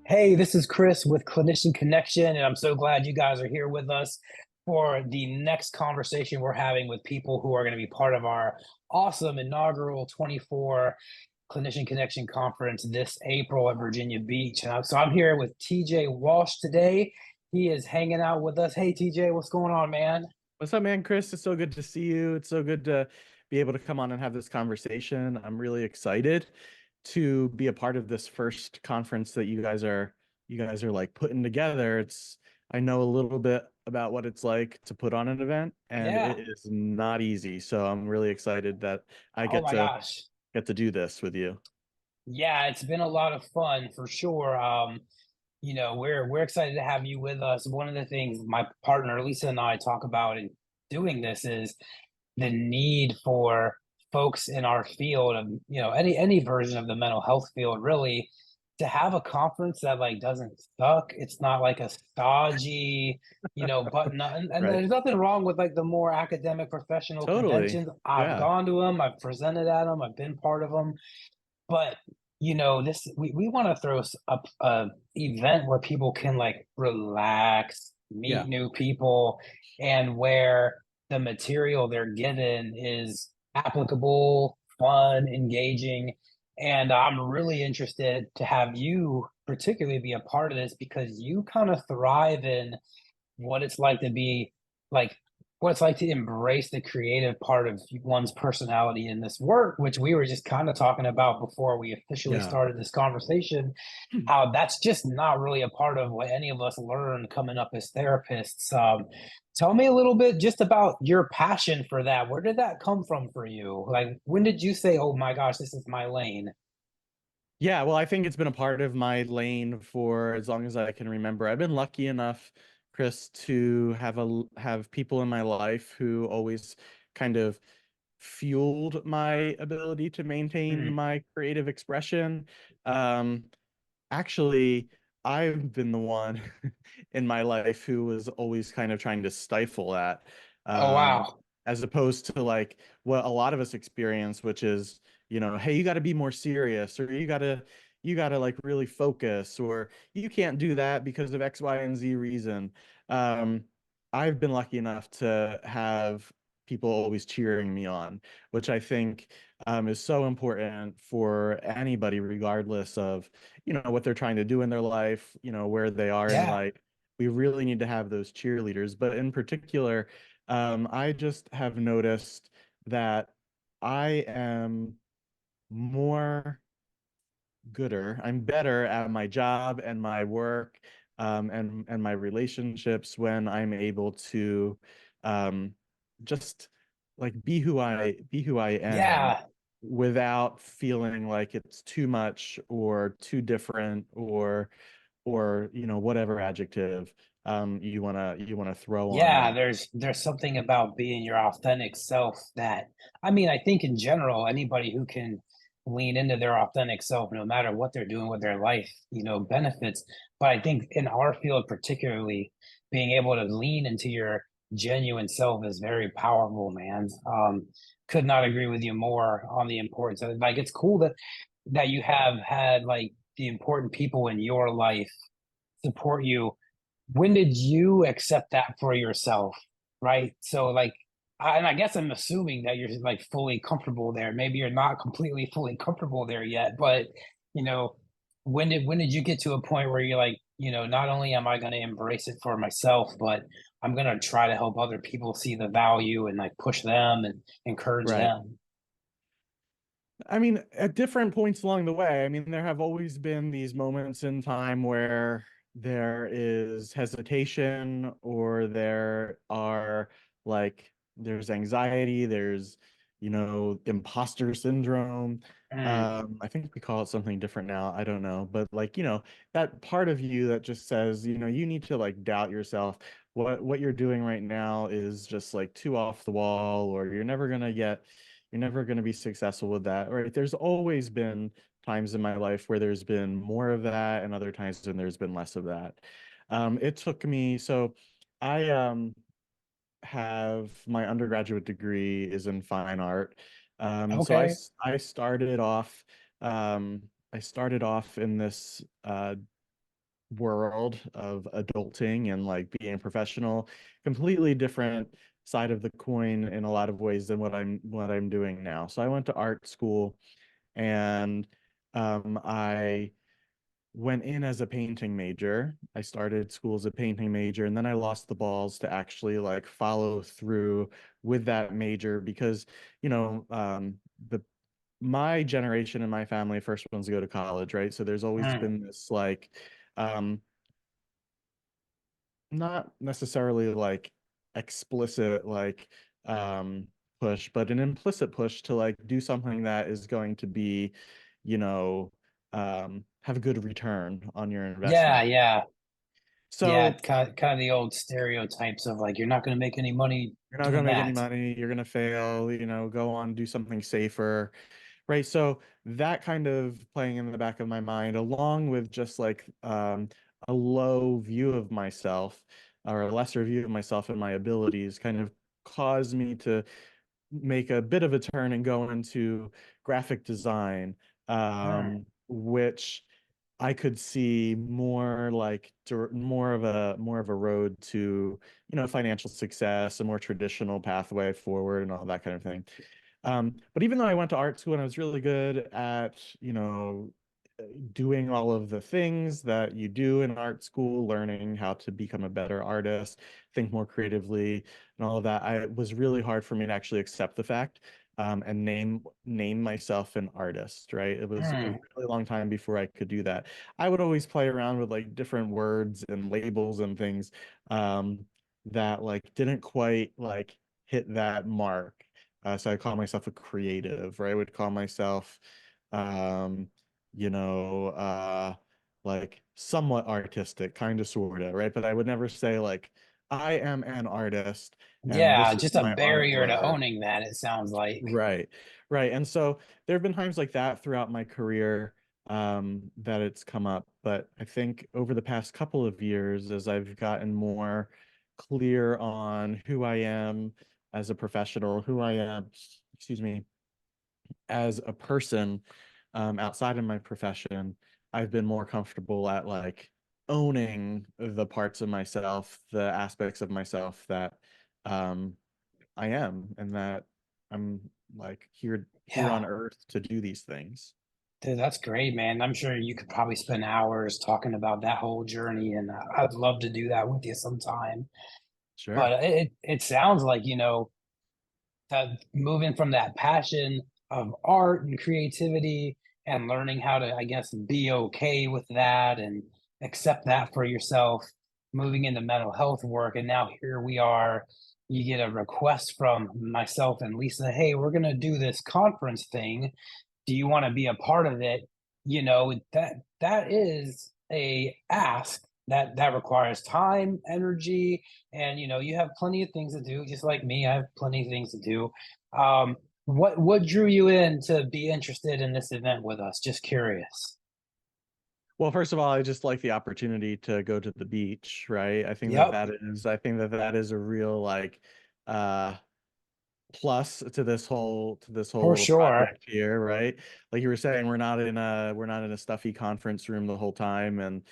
Hey, this is Chris with Clinician Connection, and I'm so glad you guys are here with us for the next conversation we're having with people who are going to be part of our awesome inaugural 24 Clinician Connection Conference this April at Virginia Beach. So I'm here with TJ Walsh today. He is hanging out with us. Hey, TJ, what's going on, man? What's up, man? Chris, it's so good to see you. It's so good to be able to come on and have this conversation. I'm really excited to be a part of this first conference that you guys are like putting together. I know a little bit about what it's like to put on an event, and Yeah. it is not easy. So I'm really excited that I Oh get my to gosh. get to do this with you. Yeah, it's been a lot of fun for sure. We're excited to have you with us. One of the things my partner Lisa and I talk about in doing this is the need for folks in our field of, any version of the mental health field really to have a conference that like doesn't suck. It's not like a stodgy, button up. And Right. there's nothing wrong with like the more academic professional Totally. conventions. I've Yeah. gone to them, I've presented at them, I've been part of them. But this we want to throw a event where people can like relax, meet Yeah. new people, and where the material they're given is applicable, fun, engaging. And I'm really interested to have you particularly be a part of this because you kind of thrive in what it's like to be like what it's like to embrace the creative part of one's personality in this work, which we were just kind of talking about before we officially Yeah. started this conversation, how that's just not really a part of what any of us learn coming up as therapists. Tell me a little bit just about your passion for that. Where did that come from for you? Like, when did you say, oh my gosh, this is my lane? Yeah, well, I think it's been a part of my lane for as long as I can remember. I've been lucky enough, Chris, to have people in my life who always kind of fueled my ability to maintain Mm. my creative expression. Um, Actually, I've been the one in my life who was always kind of trying to stifle that, Oh, um, wow. as opposed to like what a lot of us experience, which is, hey, you got to be more serious, or you got to like really focus, or you can't do that because of X, Y, and Z reason. Um, I've been lucky enough to have people always cheering me on, which I think is so important for anybody, regardless of what they're trying to do in their life, where they are in Yeah. life. We really need to have those cheerleaders. But in particular, I just have noticed that I am more I'm better at my job and my work, and my relationships when I'm able to um, just like be who I am Yeah. without feeling like it's too much or too different, or whatever adjective you wanna throw on Yeah, that. there's something about being your authentic self that I mean, I think in general, anybody who can lean into their authentic self, no matter what they're doing with their life, benefits. But I think in our field particularly, being able to lean into your genuine self is very powerful, man. Could not agree with you more on the importance of it. Like it's cool that you have had like the important people in your life support you. When did you accept that for yourself? Right. So like and I guess I'm assuming that you're like fully comfortable there. Maybe you're not completely fully comfortable there yet, but you know, when did you get to a point where you're like, not only am I going to embrace it for myself, but I'm going to try to help other people see the value and like push them and encourage Right. them. I mean, at different points along the way, I mean, there have always been these moments in time where there is hesitation, or there's anxiety, there's, imposter syndrome. Mm, I think we call it something different now. I don't know. But like, that part of you that just says, you need to like doubt yourself. What you're doing right now is just like too off the wall, or you're never going to be successful with that, right? There's always been times in my life where there's been more of that, and other times when there's been less of that. It took me, so I have my undergraduate degree is in fine art. So I, okay. s- I started off in this world of adulting and like being a professional, completely different side of the coin in a lot of ways than what I'm doing now. So I went to art school, and I went in as a painting major. I started school as a painting major, and then I lost the balls to actually like follow through with that major because, the my generation and my family first ones to go to college, right? So there's always Mm. been this like um not necessarily like explicit like um push, but an implicit push to like do something that is going to be, you know, have a good return on your Yeah, investment. yeah. Yeah, So kind of the old stereotypes of like you're not going to make any money you're not doing going to make any that. money, you're going to fail, go on, do something safer. Right. So that kind of playing in the back of my mind, along with just like a low view of myself or a lesser view of myself and my abilities, kind of caused me to make a bit of a turn and go into graphic design, Mm. which I could see more like more of a road to, financial success, a more traditional pathway forward, and all that kind of thing. But even though I went to art school and I was really good at, doing all of the things that you do in art school, learning how to become a better artist, think more creatively, and all of that, it was really hard for me to actually accept the fact, and name myself an artist, right? It was a Mm. really long time before I could do that. I would always play around with like different words and labels and things, um, that like didn't quite like hit that mark. So I call myself a creative, right? I would call myself, um, you know, uh, like somewhat artistic, kind of, sort of, right? But I would never say like, I am an artist and Yeah, this is just a my barrier to artwork. owning that, it sounds like. Right, right. And so there have been times like that throughout my career, that it's come up. But I think over the past couple of years, as I've gotten more clear on who I am as a professional, who I am, excuse me, as a person, outside of my profession, I've been more comfortable at like owning the parts of myself, the aspects of myself that, um, I am, and that I'm like here Yeah. on Earth to do these things. Dude, that's great, man. I'm sure you could probably spend hours talking about that whole journey, and I'd love to do that with you sometime. Sure. But it sounds like, that moving from that passion of art and creativity and learning how to, I guess, be okay with that and accept that for yourself, moving into mental health work. And now here we are. You get a request from myself and Lisa, hey, we're going to do this conference thing. Do you want to be a part of it? That is a ask that requires time, energy, and you have plenty of things to do. Just like me, I have plenty of things to do. What drew you in to be interested in this event with us? Just curious. Well, first of all, I just like the opportunity to go to the beach, right? Yep, I think that that is a real like uh plus to this whole for little sure. project here, right? Like you were saying, we're not in a stuffy conference room the whole time, and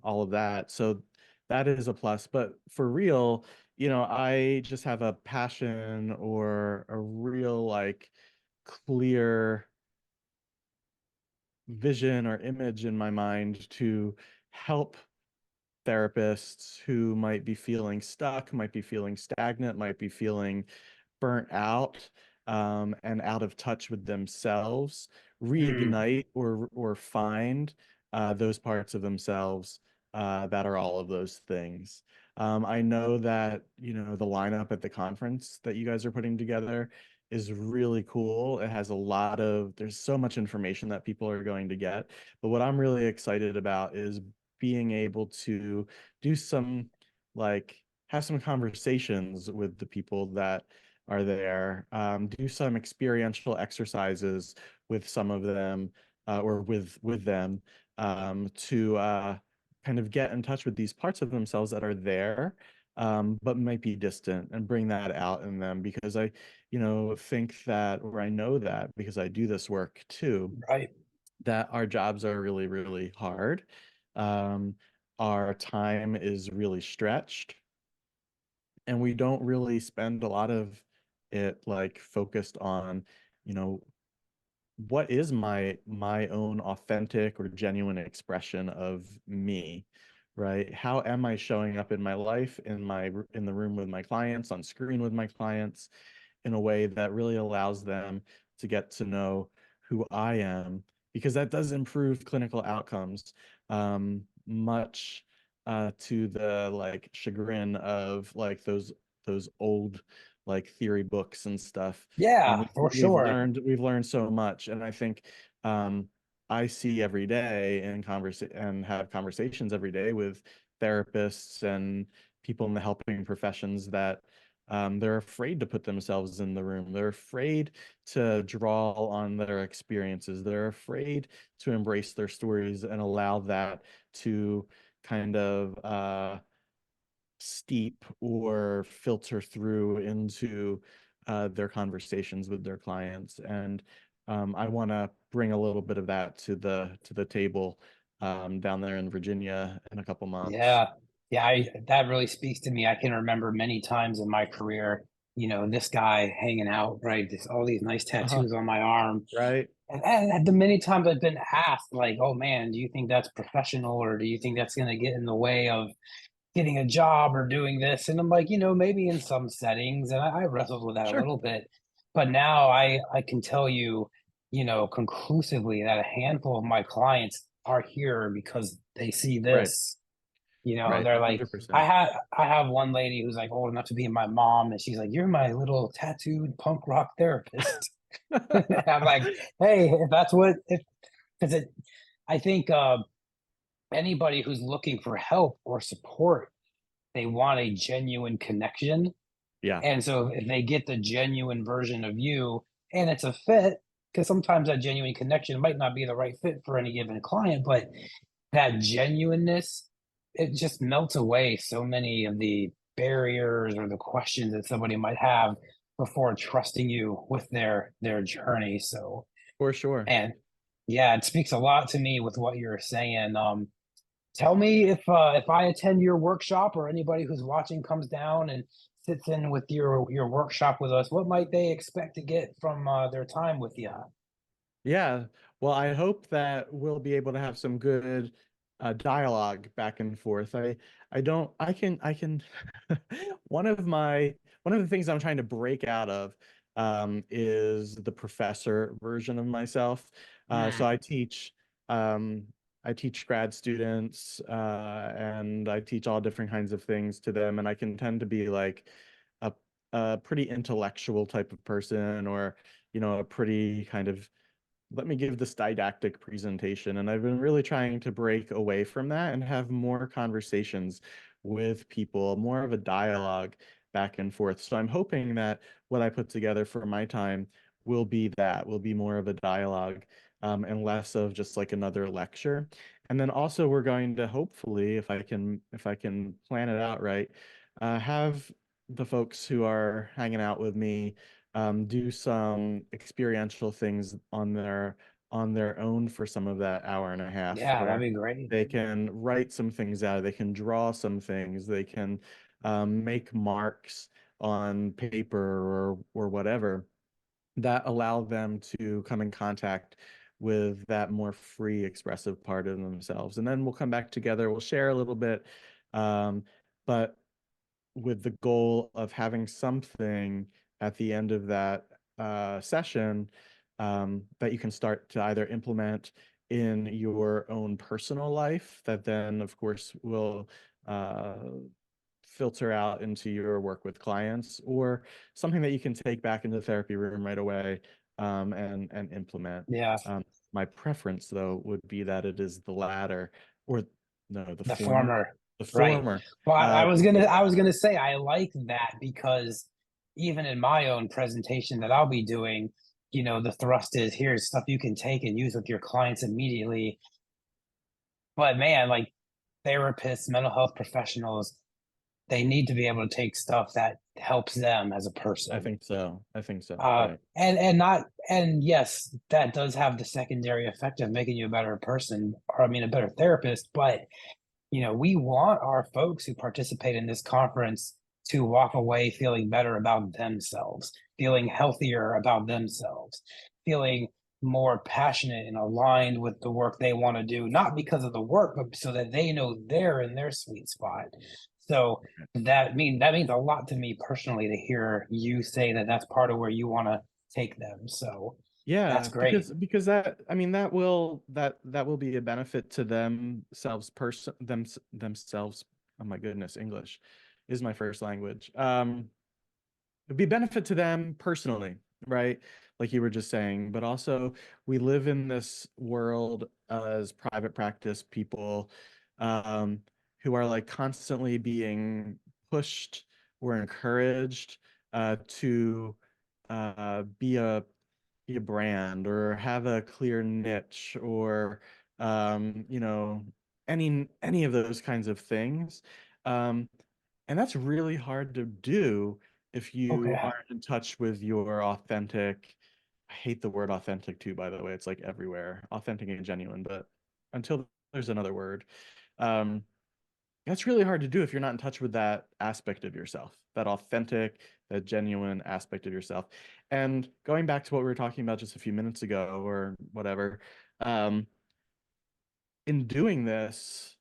all of that. So that is a plus. But for real, I just have a passion or a real like clear vision or image in my mind to help therapists who might be feeling stuck, might be feeling stagnant, might be feeling burnt out, and out of touch with themselves, Mm, reignite or find those parts of themselves that are all of those things. I know that, the lineup at the conference that you guys are putting together is really cool. There's so much information that people are going to get. But what I'm really excited about is being able to do some like have some conversations with the people that are there, do some experiential exercises with some of them, or with them, to kind of get in touch with these parts of themselves that are there, but might be distant, and bring that out in them because I, think that, or I know that because I do this work too, right. that our jobs are really, really hard. um, our time is really stretched, and we don't really spend a lot of it like focused on, you know, what is my own authentic or genuine expression of me, right? How am I showing up in my life, in the room with my clients, on screen with my clients, in a way that really allows them to get to know who I am, because that does improve clinical outcomes, much to the like chagrin of like those old like theory books and stuff. Yeah, for sure. We've learned so much, and I think um, I see every day and have conversations every day with therapists and people in the helping professions that they're afraid to put themselves in the room. They're afraid to draw on their experiences. They're afraid to embrace their stories and allow that to kind of steep or filter through into their conversations with their clients. And I want to bring a little bit of that to the table down there in Virginia in a couple months. Yeah. Yeah, that really speaks to me. I can remember many times in my career, this guy hanging out, right? All these nice Uh-huh. tattoos on my arm. Right. And the many times I've been asked, like, oh man, do you think that's professional, or do you think that's going to get in the way of getting a job or doing this? And I'm like, maybe in some settings. And I wrestled with that a Sure. little bit. But now I can tell you, conclusively that a handful of my clients are here because they see Right. this. Right. They're like, 100%. I have one lady who's like old enough to be my mom, and she's like, "You're my little tattooed punk rock therapist." I'm like, "Hey, if that's what if because it, I think anybody who's looking for help or support, they want a genuine connection, Yeah, and so if they get the genuine version of you, and it's a fit, because sometimes that genuine connection might not be the right fit for any given client, but that genuineness, it just melts away so many of the barriers or the questions that somebody might have before trusting you with their journey. So, for sure. and yeah, it speaks a lot to me with what you're saying. Tell me if I attend your workshop, or anybody who's watching comes down and sits in with your workshop with us, what might they expect to get from their time with you? Yeah. Well, I hope that we'll be able to have some good dialogue back and forth. I don't I can one of the things I'm trying to break out of is the professor version of myself. So Mm, um I teach grad students and I teach all different kinds of things to them, and I can tend to be like a a pretty intellectual type of person, or a pretty kind of let me give this didactic presentation. And I've been really trying to break away from that and have more conversations with people, more of a dialogue back and forth. So I'm hoping that what I put together for my time will be more of a dialogue, and less of just like another lecture. And then also we're going to hopefully, if I can plan it out right, have the folks who are hanging out with me do some experiential things on their own for some of that hour and a half, yeah, that'd where be great. they can write some things out, they can draw some things, they can make marks on paper or whatever that allow them to come in contact with that more free, expressive part of themselves. And then we'll come back together, we'll share a little bit, um, but with the goal of having something at the end of that session that you can start to either implement in your own personal life, that then, of course, will uh, filter out into your work with clients, or something that you can take back into the therapy room right away and implement. Yeah. My preference, though, would be that it is the latter, or no, the The former. former, The right? former. Well, Uh, I was gonna say I like that because even in my own presentation that I'll be doing, the thrust is here's stuff you can take and use with your clients immediately. But man, like therapists, mental health professionals, they need to be able to take stuff that helps them as a I person. think so. I think so. Right. And not, and yes, that does have the secondary effect of making you a better person, or I mean, a better therapist. But we want our folks who participate in this conference to walk away feeling better about themselves, feeling healthier about themselves, feeling more passionate and aligned with the work they want to do, not because of the work, but so that they know they're in their sweet spot. So that means a lot to me personally to hear you say that that's part of where you want to take them. So that's Yeah, great. because that, I mean, that will be a benefit to themselves. Oh my goodness, English is my first language. It'd be a benefit to them personally, right? Like you were just saying, but also we live in this world as private practice people, um, who are like constantly being pushed or encouraged to be a brand or have a clear niche or any of those kinds of things. Um, and that's really hard to do if you Okay. aren't in touch with your authentic. I hate the word authentic too, by the way. It's like everywhere, authentic and genuine, but until there's another word, um, that's really hard to do if you're not in touch with that aspect of yourself, that authentic, that genuine aspect of yourself. And going back to what we were talking about just a few minutes ago or whatever, um, in doing this,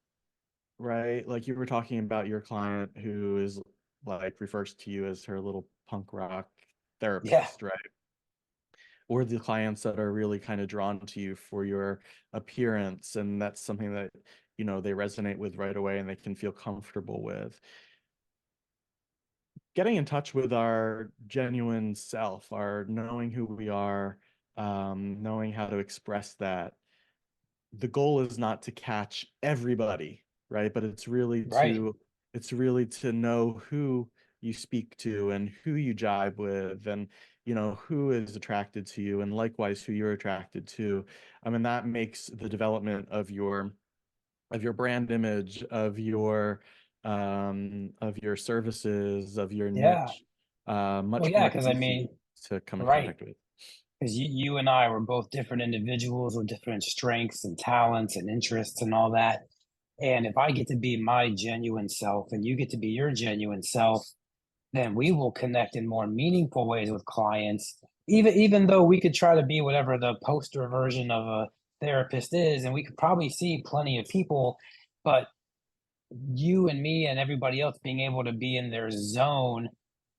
right? Like you were talking about your client who is like refers to you as her little punk rock Yeah. therapist, right? Or the clients that are really kind of drawn to you for your appearance, and that's something that they resonate with right away and they can feel comfortable with. Getting in touch with our genuine self, our knowing who we are, knowing how to express that. The goal is not to catch everybody, right? But Right. it's really to know who you speak to and who you jibe with and who is attracted to you and likewise who you're attracted to. I mean, that makes the development of your brand image, of your services, of your Yeah. niche, Well, much yeah, more because I easy mean, to come in right. contact with. Because you and I were both different individuals with different strengths and talents and interests and all that. And if I get to be my genuine self and you get to be your genuine self, then we will connect in more meaningful ways with clients. Even though we could try to be whatever the poster version of a therapist is, and we could probably see plenty of people, but you and me and everybody else being able to be in their zone,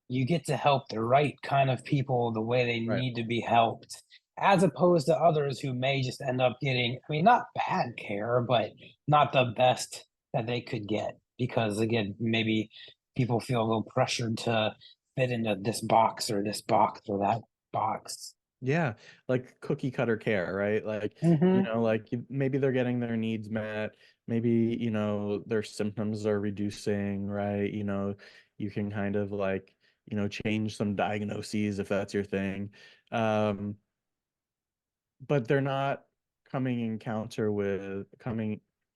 you get to help the right kind of people the way they Right. need to be helped, as opposed to others who may just end up getting, I mean, not bad care, but not the best that they could get. Because again, maybe people feel a little pressured to fit into this box or this box or that box. Yeah, like cookie cutter care, right? Like, Mm-hmm. maybe they're getting their needs met, maybe, their symptoms are reducing, right? You can kind of like, change some diagnoses if that's your thing. Um, but they're not coming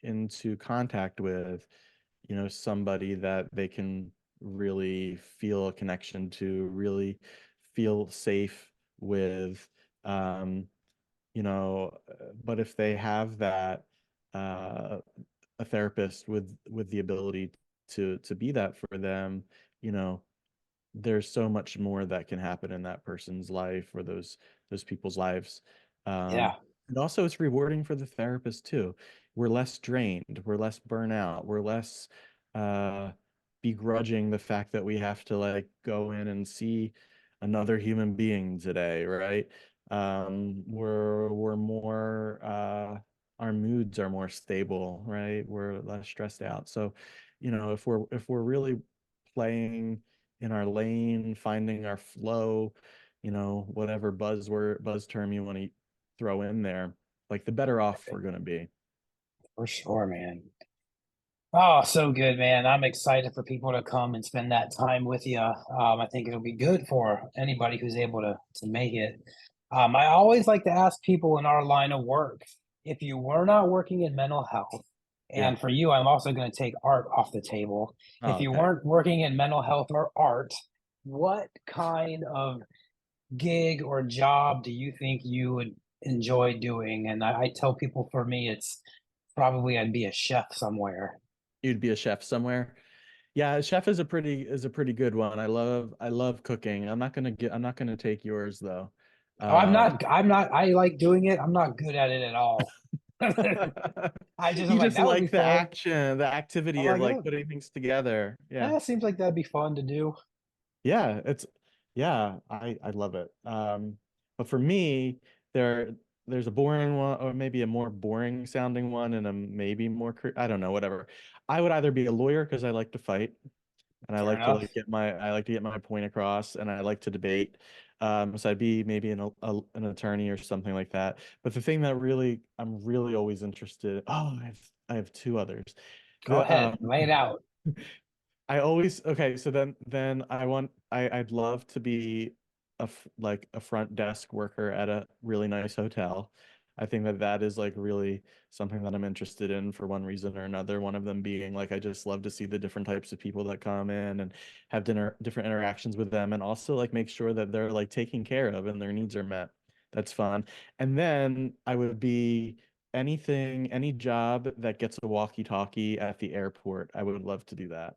into contact with, somebody that they can really feel a connection to, really feel safe with. Um, but if they have that, uh, a therapist with the ability to be that for them, you know, there's so much more that can happen in that person's life or those people's lives. Yeah. And also it's rewarding for the therapist too. We're less drained, we're less burnout, we're less uh begrudging the fact that we have to like go in and see another human being today, right? We're more our moods are more stable, right? We're less stressed out. So, if we're really playing in our lane, finding our flow, whatever buzz term you want to throw in there, like the better off we're going to be. For sure, man. Oh, so good, man. I'm excited for people to come and spend that time with you. I think it'll be good for anybody who's able to make it. I always like to ask people in our line of work, if you were not working in mental health, Yeah. and for you, I'm also going to take art off the table. If Oh, you okay. weren't working in mental health or art, what kind of gig or job do you think you would enjoy doing? And I tell people for me, it's probably I'd be a chef somewhere. You'd be a chef somewhere. Yeah, chef is a pretty good one. I love cooking. I'm not gonna take yours though. Oh, Um, I like doing it. I'm not good at it at all. I just am you like, just that would be like the fun. action, the I'm activity of like, like yeah, putting things together. Yeah. that seems like that'd be fun to do. Yeah, it's yeah, I love it. But for me, there's a boring one or maybe a more boring sounding one and a maybe more I don't know, whatever. I would either be a lawyer because I like to fight and I Fair like to enough. like I like to get my point across and I like to debate. So I'd be maybe an attorney or something like that. But the thing that really I'm really always interested. Oh, I have two others. Go The ahead, lay it out. I always okay, so then I'd love to be like a front desk worker at a really nice hotel. I think that that is like really something that I'm interested in for one reason or another. One of them being like I just love to see the different types of people that come in and have different interactions with them and also like make sure that they're like taken care of and their needs are met. That's fun. And then I would be any job that gets a walkie-talkie at the airport. I would love to do that.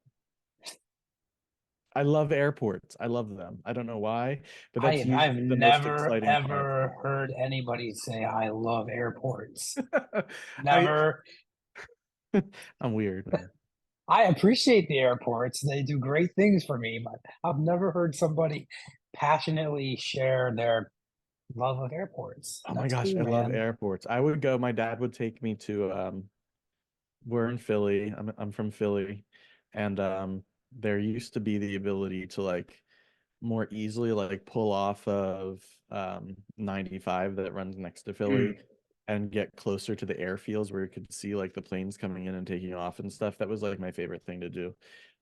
I love airports. I love them. I don't know why, but that's I've usually the most never exciting part. ever heard anybody say I love airports. I Never. I'm weird, man. I appreciate the airports. They do great things for me, but I've never heard somebody passionately share their love of airports. Oh my That's gosh, cool, I love man. airports. I would go, my dad would take me to we're in Philly. I'm from Philly. And there used to be the ability to like more easily like pull off of 95 that runs next to Philly Mm, and get closer to the airfields where you could see like the planes coming in and taking off and stuff. That was like my favorite thing to do.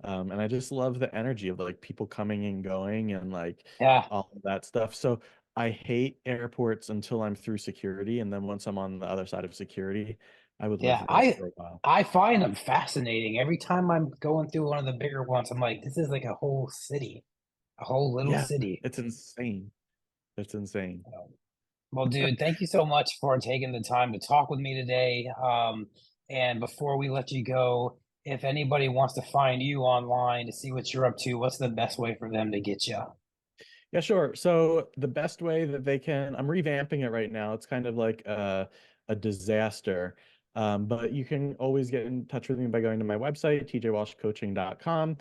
And I just love the energy of like people coming and going and like yeah, all of that stuff. So I hate airports until I'm through security. And then once I'm on the other side of security, I would yeah. live there for a while. I find them fascinating. Every time I'm going through one of the bigger ones, I'm like, this is like a whole city, a whole little Yeah, city. it's insane. It's insane. Well, dude, thank you so much for taking the time to talk with me today. And before we let you go, if anybody wants to find you online to see what you're up to, what's the best way for them to get you? Yeah, sure. So the best way that they can, I'm revamping it right now. It's kind of like a disaster. But you can always get in touch with me by going to my website, tjwalshcoaching.com.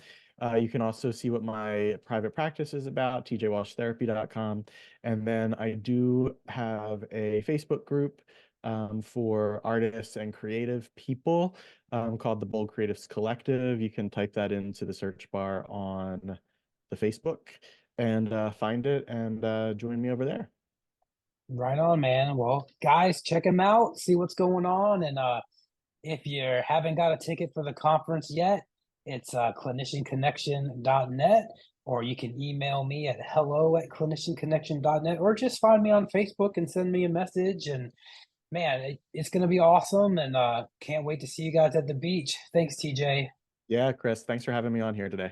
You can also see what my private practice is about, tjwalshtherapy.com. And then I do have a Facebook group for artists and creative people called the Bold Creatives Collective. You can type that into the search bar on the Facebook and find it and join me over there. Right on, man. Well, guys, check him out, see what's going on. And if you haven't got a ticket for the conference yet, it's clinicianconnection.net, or you can email me at hello@clinicianconnection.net, or just find me on Facebook and send me a message. And man, it's going to be awesome. And can't wait to see you guys at the beach. Thanks, TJ. Yeah, Chris, thanks for having me on here today.